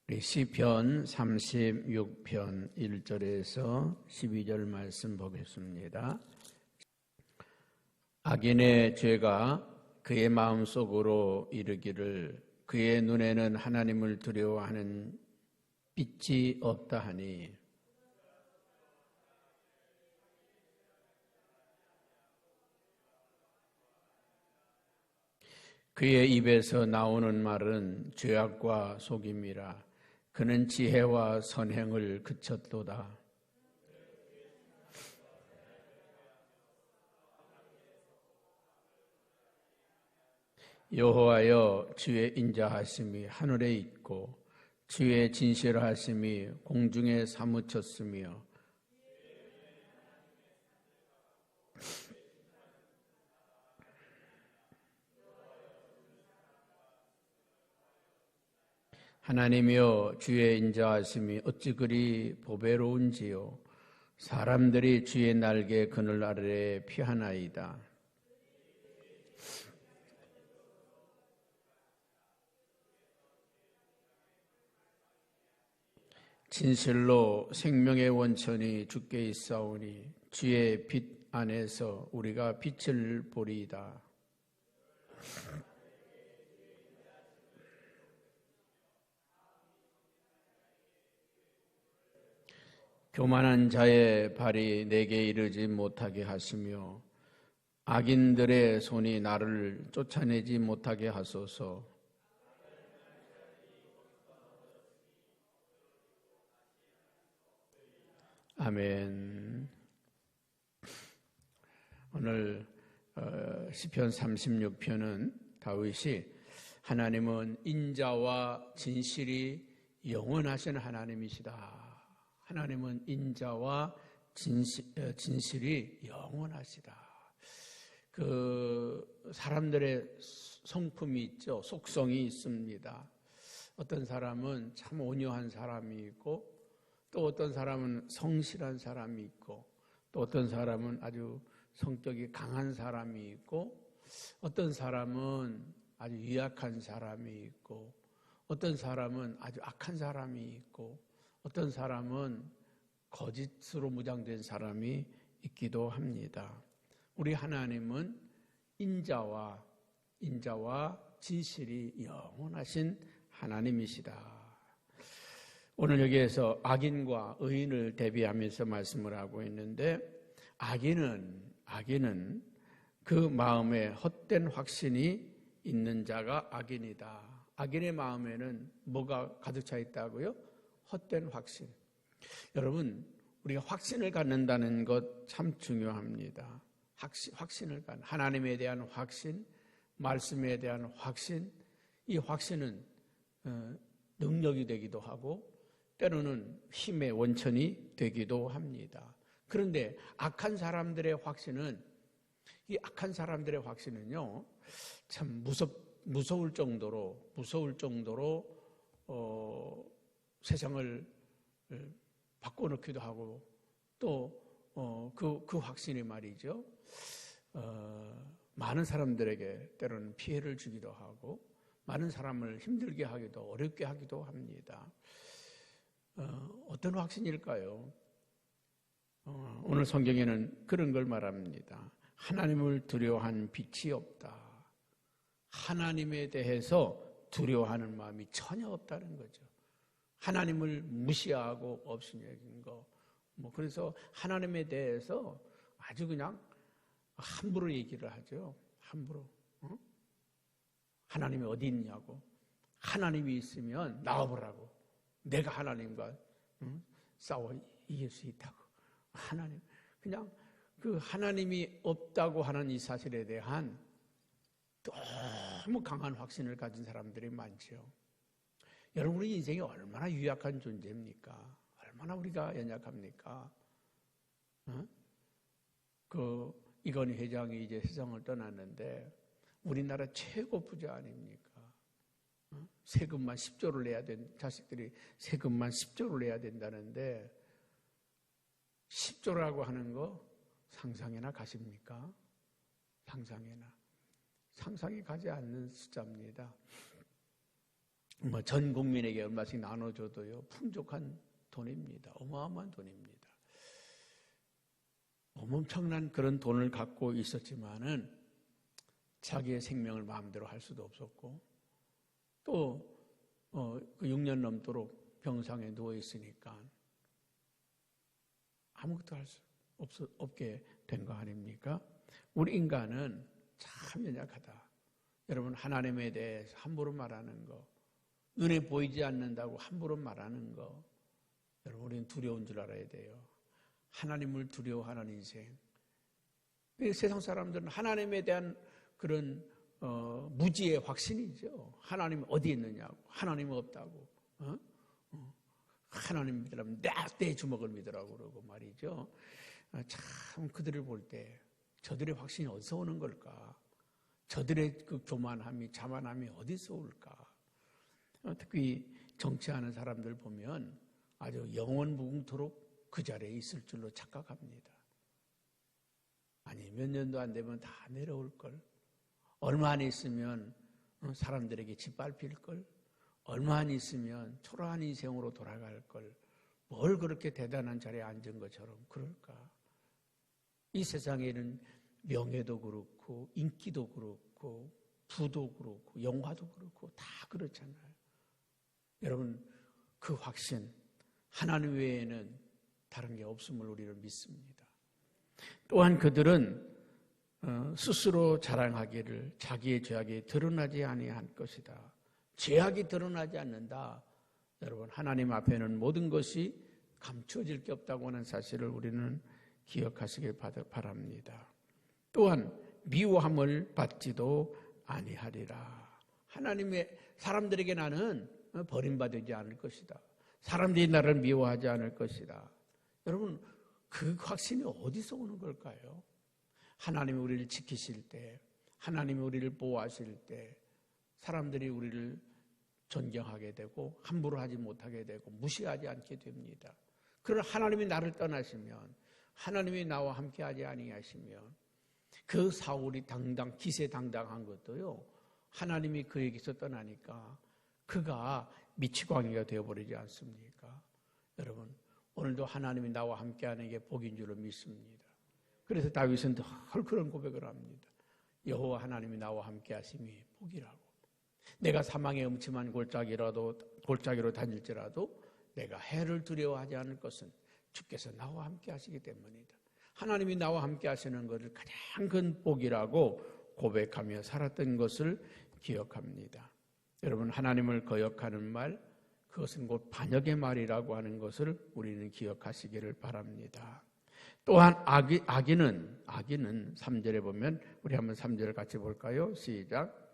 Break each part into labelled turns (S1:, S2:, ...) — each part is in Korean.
S1: 우리 시편 36편 1절에서 12절 말씀 보겠습니다. 악인의 죄가 그의 마음속으로 이르기를 그의 눈에는 하나님을 두려워하는 빛이 없다 하니 그의 입에서 나오는 말은 죄악과 속임이라. 그는 지혜와 선행을 그쳤도다. 여호와여, 주의 인자하심이 하늘에 있고 주의 진실하심이 공중에 사무쳤으며 하나님이여, 주의 인자하심이 어찌 그리 보배로운지요. 사람들이 주의 날개 그늘 아래에 피하나이다. 진실로 생명의 원천이 주께 있사오니 주의 빛 안에서 우리가 빛을 보리이다. 교만한 자의 발이 내게 이르지 못하게 하시며 악인들의 손이 나를 쫓아내지 못하게 하소서. 아멘. 오늘 시편 36편은 다윗이 하나님은 인자와 진실이 영원하신 하나님이시다. 하나님은 인자와 진실이 영원하시다. 그 사람들의 성품이 있죠. 속성이 있습니다. 어떤 사람은 참 온유한 사람이 있고 또 어떤 사람은 성실한 사람이 있고 또 어떤 사람은 아주 성격이 강한 사람이 있고 어떤 사람은 아주 유약한 사람이 있고 어떤 사람은 아주 악한 사람이 있고 어떤 사람은 거짓으로 무장된 사람이 있기도 합니다. 우리 하나님은 인자와 진실이 영원하신 하나님이시다. 오늘 여기에서 악인과 의인을 대비하면서 말씀을 하고 있는데 악인은 그 마음에 헛된 확신이 있는 자가 악인이다. 악인의 마음에는 뭐가 가득 차 있다고요? 헛된 확신. 여러분, 우리가 확신을 갖는다는 것 참 중요합니다. 확신을 갖는 하나님에 대한 확신, 말씀에 대한 확신. 이 확신은 능력이 되기도 하고 때로는 힘의 원천이 되기도 합니다. 그런데 악한 사람들의 확신은요, 참 무서울 정도로 세상을 바꿔놓기도 하고 또 그 확신이 말이죠. 많은 사람들에게 때로는 피해를 주기도 하고 많은 사람을 힘들게 하기도 어렵게 하기도 합니다. 어떤 확신일까요? 오늘 성경에는 그런 걸 말합니다. 하나님을 두려워하는 빛이 없다. 하나님에 대해서 두려워하는 마음이 전혀 없다는 거죠. 하나님을 무시하고 없인 여긴 거. 그래서 하나님에 대해서 아주 그냥 함부로 얘기를 하죠. 함부로. 하나님이 어디 있냐고. 하나님이 있으면 나와보라고. 내가 하나님과 싸워 이길 수 있다고. 그냥 그 하나님이 없다고 하는 이 사실에 대한 너무 강한 확신을 가진 사람들이 많죠. 여러분, 우리 인생이 얼마나 유약한 존재입니까? 얼마나 우리가 연약합니까? 이건희 회장이 이제 세상을 떠났는데 우리나라 최고 부자 아닙니까? 세금만 10조를 내야 자식들이 세금만 10조를 내야 된다는데 10조라고 하는 거 상상이나 가십니까? 상상이 가지 않는 숫자입니다. 전 국민에게 얼마씩 나눠줘도요, 풍족한 돈입니다. 어마어마한 돈입니다. 엄청난 그런 돈을 갖고 있었지만은 자기의 생명을 마음대로 할 수도 없었고, 또 그 6년 넘도록 병상에 누워 있으니까 아무것도 할 수 없게 된 거 아닙니까? 우리 인간은 참 연약하다. 여러분, 하나님에 대해서 함부로 말하는 거, 눈에 보이지 않는다고 함부로 말하는 거, 여러분, 우리는 두려운 줄 알아야 돼요. 하나님을 두려워하는 인생. 세상 사람들은 하나님에 대한 그런 무지의 확신이죠. 하나님 어디 있느냐고, 하나님 없다고, 하나님 믿으라면 내 주먹을 믿으라고 그러고 말이죠. 참 그들을 볼 때 저들의 확신이 어디서 오는 걸까? 저들의 그 교만함이, 자만함이 어디서 올까? 특히 정치하는 사람들 보면 아주 영원 무궁토록 그 자리에 있을 줄로 착각합니다. 아니, 몇 년도 안 되면 다 내려올 걸. 얼마 안 있으면 사람들에게 짓밟힐 걸. 얼마 안 있으면 초라한 인생으로 돌아갈 걸. 뭘 그렇게 대단한 자리에 앉은 것처럼 그럴까? 이 세상에는 명예도 그렇고 인기도 그렇고 부도 그렇고 영화도 그렇고 다 그렇잖아요. 여러분, 그 확신, 하나님 외에는 다른 게 없음을 우리는 믿습니다. 또한 그들은 스스로 자랑하기를 자기의 죄악이 드러나지 아니할 것이다. 죄악이 드러나지 않는다. 여러분, 하나님 앞에는 모든 것이 감춰질 게 없다고 하는 사실을 우리는 기억하시길 바랍니다. 또한 미워함을 받지도 아니하리라. 하나님의 사람들에게 나는 버림받지 않을 것이다. 사람들이 나를 미워하지 않을 것이다. 여러분, 그 확신이 어디서 오는 걸까요? 하나님이 우리를 지키실 때, 하나님이 우리를 보호하실 때 사람들이 우리를 존경하게 되고 함부로 하지 못하게 되고 무시하지 않게 됩니다. 그러나 하나님이 나를 떠나시면, 하나님이 나와 함께하지 아니하시면 그 사울이 기세당당한 것도요, 하나님이 그에게서 떠나니까 그가 미치광이가 되어버리지 않습니까? 여러분, 오늘도 하나님이 나와 함께하는 게 복인 줄로 믿습니다. 그래서 다윗은 늘 그런 고백을 합니다. 여호와 하나님이 나와 함께하심이 복이라고. 내가 사망의 음침한 골짜기로 다닐지라도 내가 해를 두려워하지 않을 것은 주께서 나와 함께하시기 때문이다. 하나님이 나와 함께하시는 것을 가장 큰 복이라고 고백하며 살았던 것을 기억합니다. 여러분, 하나님을 거역하는 말, 그것은 곧 반역의 말이라고 하는 것을 우리는 기억하시기를 바랍니다. 또한 악인은 3절에 보면, 우리 한번 3절 같이 볼까요? 시작.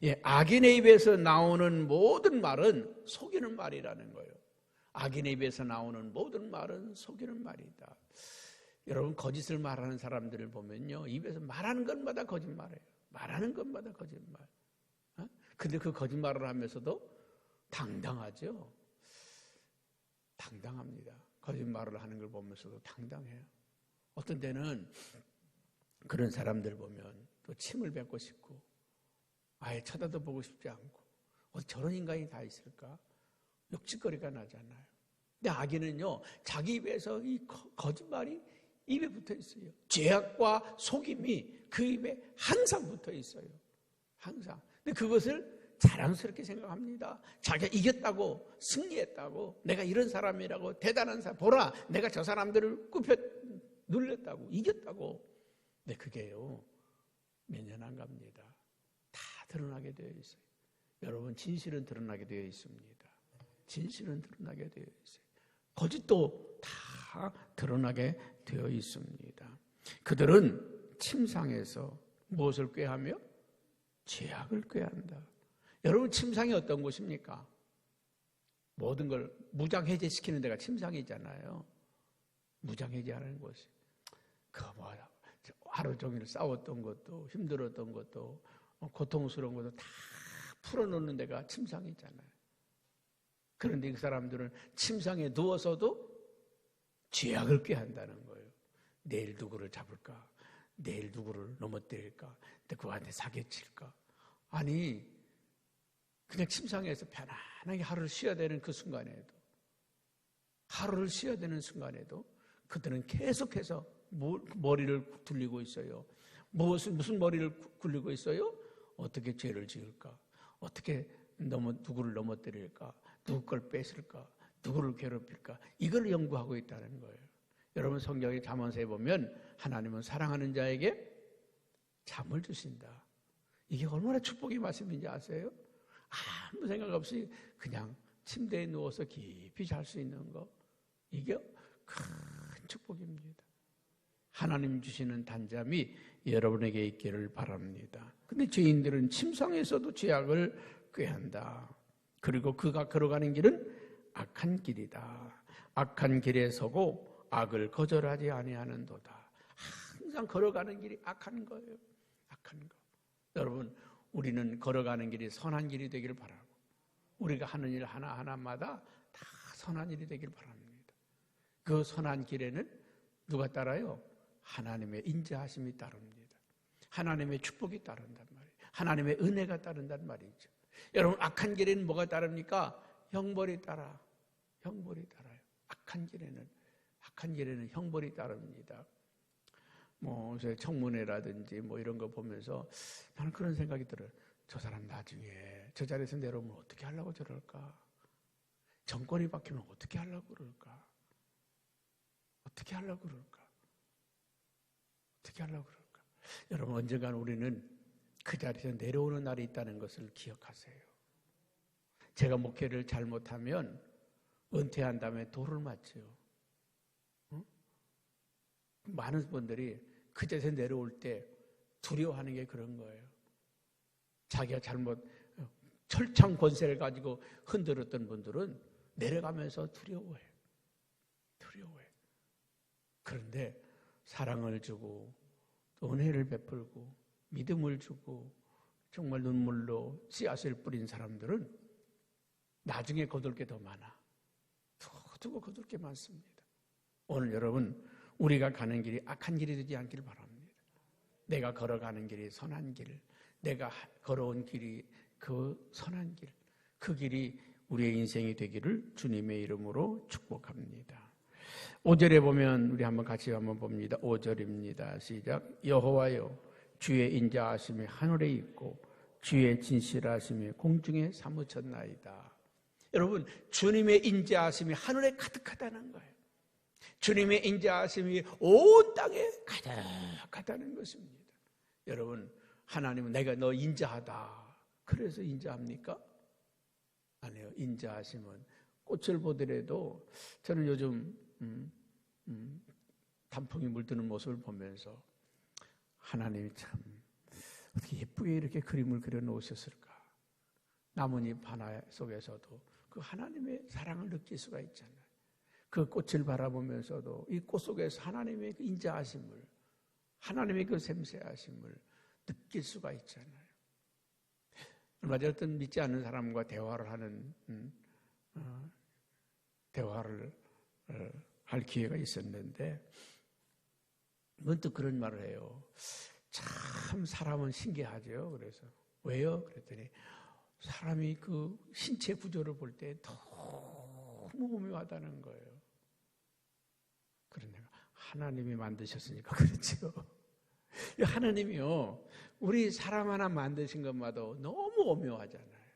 S1: 예, 악인의 입에서 나오는 모든 말은 속이는 말이라는 거예요. 악인의 입에서 나오는 모든 말은 속이는 말이다. 여러분, 거짓을 말하는 사람들을 보면요, 입에서 말하는 것마다 거짓말이에요. 말하는 것마다 거짓말. 근데 그 거짓말을 하면서도 당당하죠. 당당합니다. 거짓말을 하는 걸 보면서도 당당해요. 어떤 때는 그런 사람들 보면 또 침을 뱉고 싶고 아예 쳐다도 보고 싶지 않고, 어디 저런 인간이 다 있을까? 욕짓거리가 나잖아요. 근데 악인은요, 자기 입에서 이 거짓말이 입에 붙어 있어요. 죄악과 속임이 그 입에 항상 붙어 있어요. 항상. 근데 그것을 자랑스럽게 생각합니다. 자기가 이겼다고, 승리했다고, 내가 이런 사람이라고, 대단한 사람, 보라, 내가 저 사람들을 눌렸다고, 이겼다고. 근데 그게요, 몇 년 안 갑니다. 다 드러나게 되어 있어요. 여러분, 진실은 드러나게 되어 있습니다. 진실은 드러나게 되어 있어요. 거짓도 다 드러나게 되어 있습니다. 그들은 침상에서 무엇을 꾀하며? 죄악을 꾀한다. 여러분, 침상이 어떤 곳입니까? 모든 걸 무장해제시키는 데가 침상이잖아요. 무장해제하는 곳이. 하루 종일 싸웠던 것도, 힘들었던 것도, 고통스러운 것도 다 풀어놓는 데가 침상이잖아요. 그런데 그 사람들은 침상에 누워서도 죄악을 꾀한다는 거예요. 내일 누구를 잡을까? 내일 누구를 넘어뜨릴까? 그한테 사기칠까? 아니, 그냥 침상에서 편안하게 하루를 쉬어야 되는 그 순간에도, 하루를 쉬어야 되는 순간에도 그들은 계속해서 머리를 굴리고 있어요. 무슨 머리를 굴리고 있어요? 어떻게 죄를 지을까? 어떻게 누구를 넘어뜨릴까? 누구 걸 뺏을까? 누구를 괴롭힐까? 이걸 연구하고 있다는 거예요. 여러분 성경의 잠언서에 보면 하나님은 사랑하는 자에게 잠을 주신다. 이게 얼마나 축복의 말씀인지 아세요? 아무 생각 없이 그냥 침대에 누워서 깊이 잘 수 있는 거, 이게 큰 축복입니다. 하나님 주시는 단잠이 여러분에게 있기를 바랍니다. 근데 죄인들은 침상에서도 죄악을 꾀한다. 그리고 그가 걸어가는 길은 악한 길이다. 악한 길에 서고 악을 거절하지 아니하는도다. 항상 걸어가는 길이 악한 거예요. 악한 거. 여러분, 우리는 걸어가는 길이 선한 길이 되기를 바라고, 우리가 하는 일 하나하나마다 다 선한 일이 되기를 바랍니다. 그 선한 길에는 누가 따라요? 하나님의 인자하심이 따릅니다. 하나님의 축복이 따른단 말이에요. 하나님의 은혜가 따른단 말이죠. 여러분, 악한 길에는 뭐가 따릅니까? 형벌이 따라. 형벌이 따라요. 악한 길에는 형벌이 따릅니다. 청문회라든지 이런 거 보면서 나는 그런 생각이 들어요. 저 사람 나중에 저 자리에서 내려오면 어떻게 하려고 저럴까? 정권이 바뀌면 어떻게 하려고 그럴까? 어떻게 하려고 그럴까? 어떻게 하려고 그럴까? 여러분, 언젠가는 우리는 그 자리에서 내려오는 날이 있다는 것을 기억하세요. 제가 목회를 잘못하면 은퇴한 다음에 돌을 맞죠. 응? 많은 분들이 그 자리에서 내려올 때 두려워하는 게 그런 거예요. 자기가 잘못 철창 권세를 가지고 흔들었던 분들은 내려가면서 두려워해요. 그런데 사랑을 주고 은혜를 베풀고 믿음을 주고 정말 눈물로 씨앗을 뿌린 사람들은 나중에 거둘 게 더 많아. 두고 거둘 게 많습니다. 오늘 여러분, 우리가 가는 길이 악한 길이 되지 않기를 바랍니다. 내가 걸어가는 길이 선한 길, 내가 걸어온 길이 그 선한 길, 그 길이 우리의 인생이 되기를 주님의 이름으로 축복합니다. 5절에 보면 우리 한번 같이 한번 봅니다. 5절입니다. 시작. 여호와여, 주의 인자하심이 하늘에 있고 주의 진실하심이 공중에 사무쳤나이다. 여러분, 주님의 인자하심이 하늘에 가득하다는 거예요. 주님의 인자하심이 온 땅에 가득하다는 것입니다. 여러분, 하나님은 내가 너 인자하다 그래서 인자합니까? 아니요. 인자하심은 꽃을 보더라도 저는 요즘 단풍이 물드는 모습을 보면서 하나님이 참 어떻게 예쁘게 이렇게 그림을 그려 놓으셨을까? 나뭇잎 하나 속에서도 그 하나님의 사랑을 느낄 수가 있잖아요. 그 꽃을 바라보면서도 이 꽃 속에서 하나님의 그 인자하심을, 하나님의 그 섬세하심을 느낄 수가 있잖아요. 얼마 전에 어떤 믿지 않는 사람과 대화를 할 기회가 있었는데 문득 그런 말을 해요. 참 사람은 신기하죠. 그래서 왜요? 그랬더니 사람이 그 신체 구조를 볼 때 너무 오묘하다는 거예요. 그런데 하나님이 만드셨으니까 그렇죠. 하나님이요, 우리 사람 하나 만드신 것마다 너무 오묘하잖아요.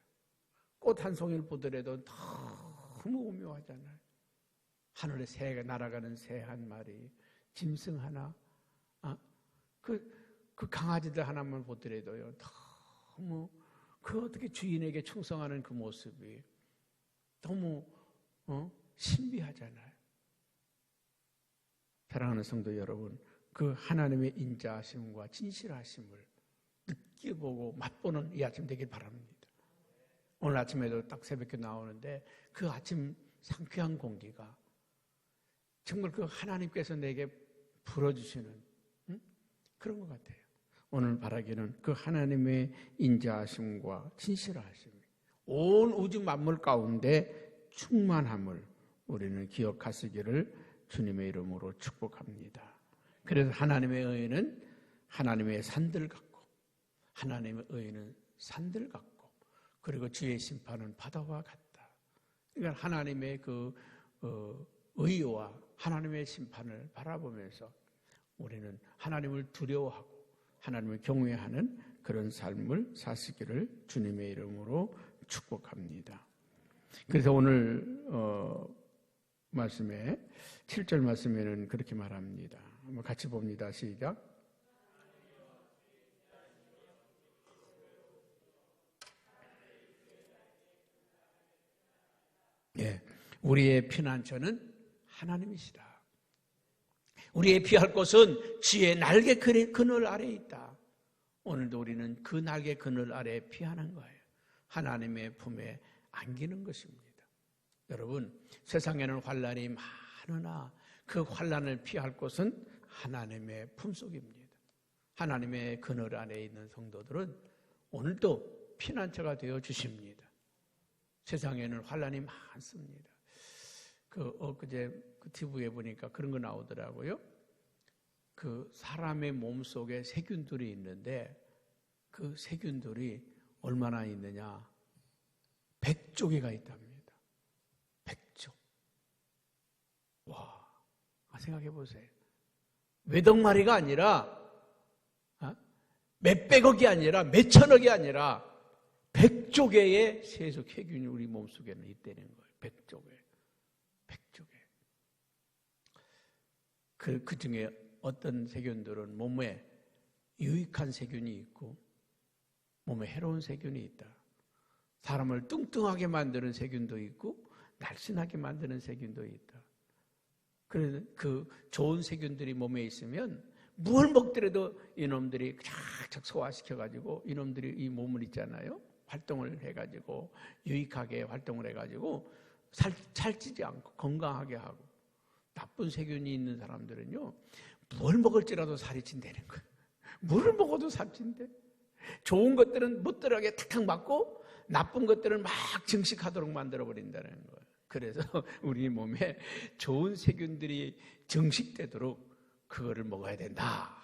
S1: 꽃 한 송이를 보더라도 너무 오묘하잖아요. 하늘에 새가 날아가는 새 한 마리, 짐승 하나, 그 강아지들 하나만 보더라도요, 너무 그 어떻게 주인에게 충성하는 그 모습이 너무 신비하잖아요. 사랑하는 성도 여러분, 그 하나님의 인자하심과 진실하심을 느껴보고 맛보는 이 아침 되길 바랍니다. 오늘 아침에도 딱 새벽에 나오는데 그 아침 상쾌한 공기가 정말 그 하나님께서 내게 불어주시는 그런 것 같아요. 오늘 바라기는 그 하나님의 인자하심과 진실하심, 온 우주 만물 가운데 충만함을 우리는 기억하시기를 주님의 이름으로 축복합니다. 그래서 하나님의 의는 하나님의 산들 같고 하나님의 의는 산들 같고 그리고 주의 심판은 바다와 같다. 그러니까 하나님의 그 의와 하나님의 심판을 바라보면서 우리는 하나님을 두려워하고 하나님을 경외하는 그런 삶을 사시기를 주님의 이름으로 축복합니다. 그래서 오늘 말씀에 7절 말씀에는 그렇게 말합니다. 한번 같이 봅니다. 시작. 예, 우리의 피난처는 하나님이시다. 우리의 피할 곳은 주의 날개 그늘 아래에 있다. 오늘도 우리는 그 날개 그늘 아래에 피하는 거예요. 하나님의 품에 안기는 것입니다. 여러분, 세상에는 환난이 많으나 그 환난을 피할 곳은 하나님의 품속입니다. 하나님의 그늘 안에 있는 성도들은 오늘도 피난처가 되어 주십니다. 세상에는 환난이 많습니다. 엊그제 TV에 보니까 그런 거 나오더라고요. 그 사람의 몸 속에 세균들이 있는데 그 세균들이 얼마나 있느냐? 100조개가 있답니다. 100조. 와, 생각해 보세요. 몇억 마리가 아니라 몇백억이 아니라 몇천억이 아니라 100조개의 세속 세균이 우리 몸속에는 있다는 거예요. 100조개. 100조개. 그 중에 어떤 세균들은 몸에 유익한 세균이 있고 몸에 해로운 세균이 있다. 사람을 뚱뚱하게 만드는 세균도 있고 날씬하게 만드는 세균도 있다. 그래서 그 좋은 세균들이 몸에 있으면 뭘 먹더라도 이놈들이 착착 소화시켜가지고 이놈들이 이 몸을 있잖아요. 활동을 해가지고 유익하게 활동을 해가지고 살찌지 않고 건강하게 하고 나쁜 세균이 있는 사람들은요. 뭘 먹을지라도 살이 찐다는 거예요. 물을 먹어도 살찐대. 좋은 것들은 못 들어가게 탁탁 맞고 나쁜 것들은 막 증식하도록 만들어버린다는 거예요. 그래서 우리 몸에 좋은 세균들이 증식되도록 그거를 먹어야 된다.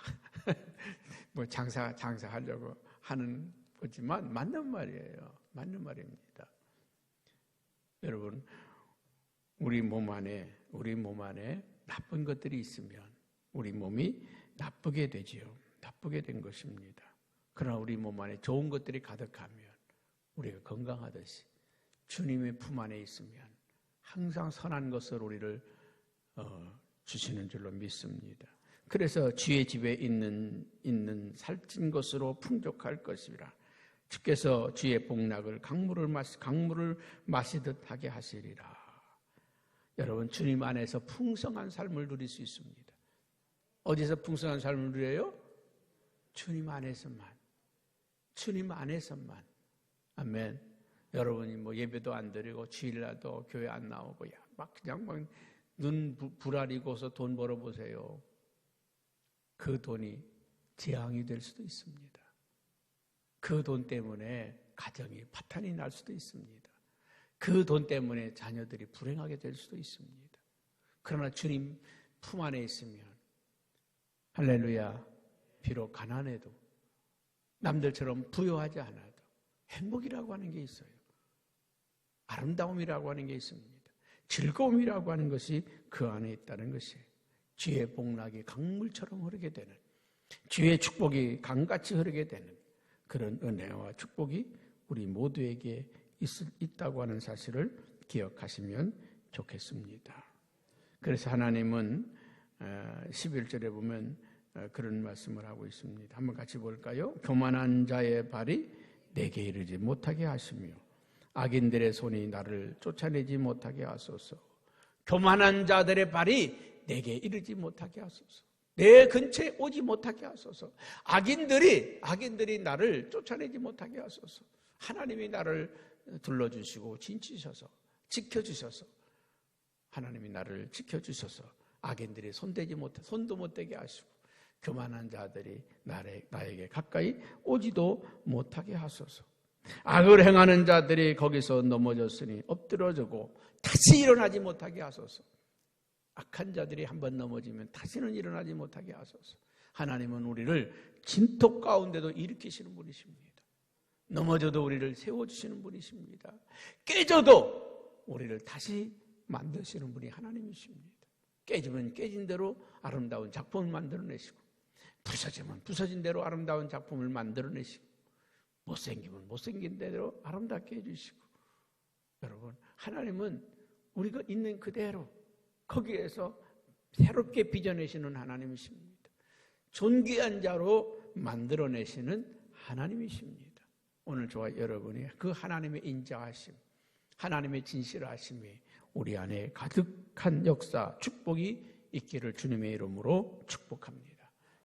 S1: 뭐 장사하려고 하는 거지만 맞는 말이에요. 맞는 말입니다. 여러분, 우리 몸 안에 나쁜 것들이 있으면 우리 몸이 나쁘게 되지요. 나쁘게 된 것입니다. 그러나 우리 몸 안에 좋은 것들이 가득하면 우리가 건강하듯이 주님의 품 안에 있으면 항상 선한 것을 우리를 주시는 줄로 믿습니다. 그래서 주의 집에 있는 살찐 것으로 풍족할 것이라. 주께서 주의 복락을 강물을 마시듯 하게 하시리라. 여러분, 주님 안에서 풍성한 삶을 누릴 수 있습니다. 어디서 풍성한 삶을 누려요? 주님 안에서만. 주님 안에서만. 아멘. 여러분이 뭐 예배도 안 드리고 주일날도 교회 안 나오고 그냥 막 눈 부라리고서 돈 벌어보세요. 그 돈이 재앙이 될 수도 있습니다. 그 돈 때문에 가정이 파탄이 날 수도 있습니다. 그 돈 때문에 자녀들이 불행하게 될 수도 있습니다. 그러나 주님 품 안에 있으면 할렐루야, 비록 가난해도 남들처럼 부유하지 않아도 행복이라고 하는 게 있어요. 아름다움이라고 하는 게 있습니다. 즐거움이라고 하는 것이 그 안에 있다는 것이에요. 주의 복락이 강물처럼 흐르게 되는, 주의 축복이 강같이 흐르게 되는 그런 은혜와 축복이 우리 모두에게 있다고 하는 사실을 기억하시면 좋겠습니다. 그래서 하나님은 11절에 보면 그런 말씀을 하고 있습니다. 한번 같이 볼까요? 교만한 자의 발이 내게 이르지 못하게 하시며 악인들의 손이 나를 쫓아내지 못하게 하소서. 교만한 자들의 발이 내게 이르지 못하게 하소서. 내 근처에 오지 못하게 하소서. 악인들이 나를 쫓아내지 못하게 하소서. 하나님이 나를 둘러주시고 진치셔서 지켜주셔서 하나님이 나를 지켜주셔서 악인들이 손도 못 대게 하시고 교만한 자들이 나에게 가까이 오지도 못하게 하소서. 악을 행하는 자들이 거기서 넘어졌으니 엎드러지고 다시 일어나지 못하게 하소서. 악한 자들이 한번 넘어지면 다시는 일어나지 못하게 하소서. 하나님은 우리를 진토 가운데도 일으키시는 분이십니다. 넘어져도 우리를 세워주시는 분이십니다. 깨져도 우리를 다시 만드시는 분이 하나님이십니다. 깨지면 깨진 대로 아름다운 작품을 만들어내시고, 부서지면 부서진 대로 아름다운 작품을 만들어내시고, 못생기면 못생긴 대로 아름답게 해주시고, 여러분, 하나님은 우리가 있는 그대로 거기에서 새롭게 빚어내시는 하나님이십니다. 존귀한 자로 만들어내시는 하나님이십니다. 오늘 저와 여러분이 그 하나님의 인자하심, 하나님의 진실하심이 우리 안에 가득한 역사, 축복이 있기를 주님의 이름으로 축복합니다.